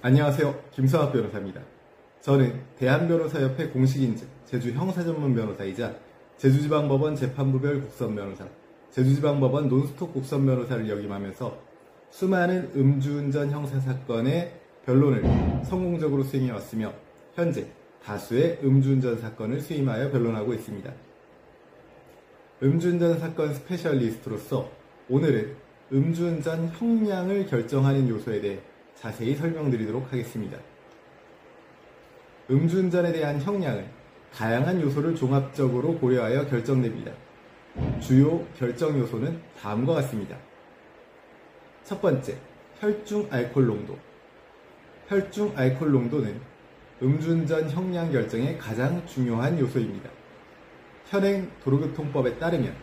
안녕하세요. 김성학 변호사입니다. 저는 대한변호사협회 공식인증 제주형사전문 변호사이자 제주지방법원 재판부별 국선변호사, 제주지방법원 논스톱 국선변호사를 역임하면서 수많은 음주운전 형사사건의 변론을 성공적으로 수행해왔으며 현재 다수의 음주운전 사건을 수임하여 변론하고 있습니다. 음주운전 사건 스페셜리스트로서 오늘은 음주운전 형량을 결정하는 요소에 대해 자세히 설명드리도록 하겠습니다. 음주운전에 대한 형량은 다양한 요소를 종합적으로 고려하여 결정됩니다. 주요 결정 요소는 다음과 같습니다. 첫 번째, 혈중 알코올 농도. 혈중 알코올 농도는 음주운전 형량 결정의 가장 중요한 요소입니다. 현행 도로교통법에 따르면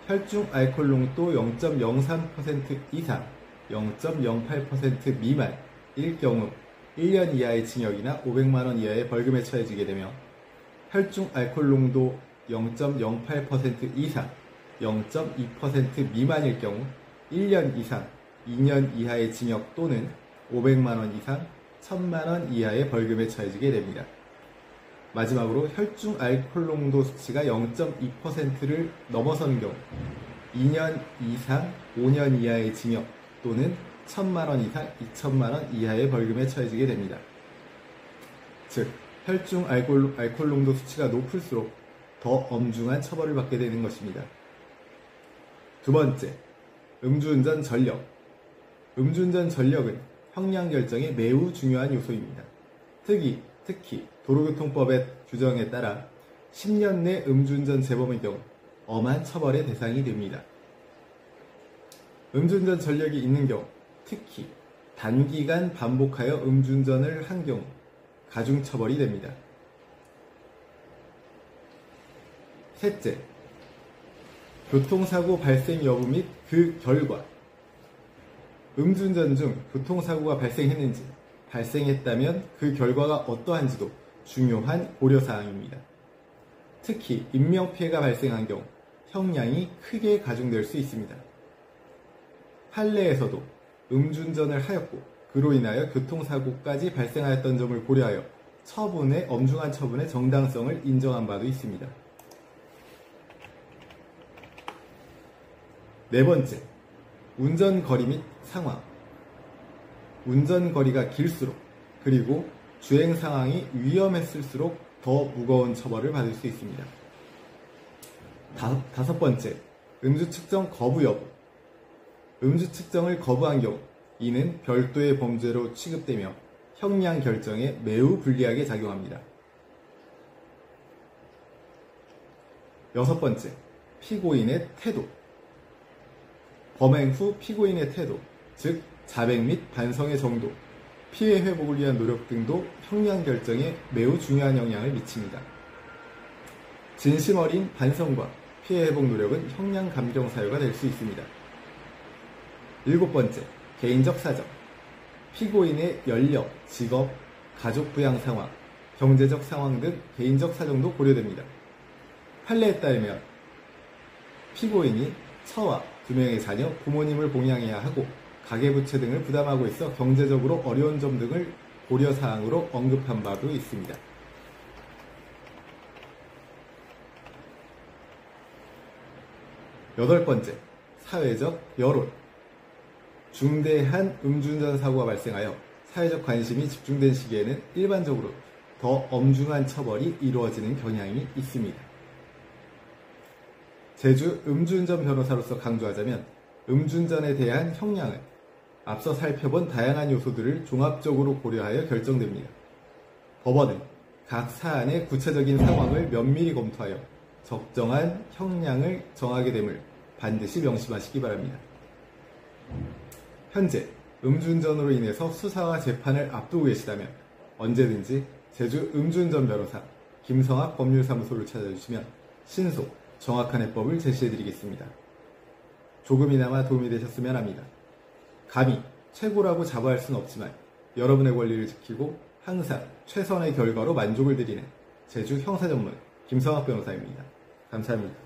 혈중 알코올 농도 0.03% 이상 0.08% 미만일 경우 1년 이하의 징역이나 500만원 이하의 벌금에 처해지게 되며 혈중 알코올 농도 0.08% 이상 0.2% 미만일 경우 1년 이상 2년 이하의 징역 또는 500만원 이상 1000만원 이하의 벌금에 처해지게 됩니다. 마지막으로 혈중 알코올 농도 수치가 0.2%를 넘어서는 경우 2년 이상 5년 이하의 징역 또는 1000만원 이상 2000만원 이하의 벌금에 처해지게 됩니다. 즉, 혈중 알코올 농도 수치가 높을수록 더 엄중한 처벌을 받게 되는 것입니다. 두 번째, 음주운전 전력. 음주운전 전력은 형량 결정에 매우 중요한 요소입니다. 특히 도로교통법의 규정에 따라 10년 내 음주운전 재범의 경우 엄한 처벌의 대상이 됩니다. 음주운전 전력이 있는 경우, 특히 단기간 반복하여 음주운전을 한 경우 가중처벌이 됩니다. 셋째, 교통사고 발생 여부 및 그 결과. 음주운전 중 교통사고가 발생했는지, 발생했다면 그 결과가 어떠한지도 중요한 고려사항입니다. 특히 인명피해가 발생한 경우 형량이 크게 가중될 수 있습니다. 판례에서도 음주운전을 하였고 그로 인하여 교통사고까지 발생하였던 점을 고려하여 엄중한 처분의 정당성을 인정한 바도 있습니다. 네 번째, 운전거리 및 상황. 운전거리가 길수록 그리고 주행 상황이 위험했을수록 더 무거운 처벌을 받을 수 있습니다. 다섯 번째, 음주 측정 거부 여부. 음주 측정을 거부한 경우 이는 별도의 범죄로 취급되며 형량 결정에 매우 불리하게 작용합니다. 여섯 번째, 피고인의 태도. 범행 후 피고인의 태도, 즉 자백 및 반성의 정도, 피해 회복을 위한 노력 등도 형량 결정에 매우 중요한 영향을 미칩니다. 진심 어린 반성과 피해 회복 노력은 형량 감경 사유가 될 수 있습니다. 일곱 번째, 개인적 사정. 피고인의 연령, 직업, 가족 부양 상황, 경제적 상황 등 개인적 사정도 고려됩니다. 판례에 따르면 피고인이 처와 2명의 자녀, 부모님을 봉양해야 하고 가계부채 등을 부담하고 있어 경제적으로 어려운 점 등을 고려사항으로 언급한 바도 있습니다. 여덟 번째, 사회적 여론. 중대한 음주운전 사고가 발생하여 사회적 관심이 집중된 시기에는 일반적으로 더 엄중한 처벌이 이루어지는 경향이 있습니다. 제주 음주운전 변호사로서 강조하자면 음주운전에 대한 형량은 앞서 살펴본 다양한 요소들을 종합적으로 고려하여 결정됩니다. 법원은 각 사안의 구체적인 상황을 면밀히 검토하여 적정한 형량을 정하게 됨을 반드시 명심하시기 바랍니다. 현재 음주운전으로 인해서 수사와 재판을 앞두고 계시다면 언제든지 제주 음주운전 변호사 김성학 법률사무소를 찾아주시면 신속, 정확한 해법을 제시해드리겠습니다. 조금이나마 도움이 되셨으면 합니다. 감히 최고라고 자부할 수는 없지만 여러분의 권리를 지키고 항상 최선의 결과로 만족을 드리는 제주 형사전문 김성학 변호사입니다. 감사합니다.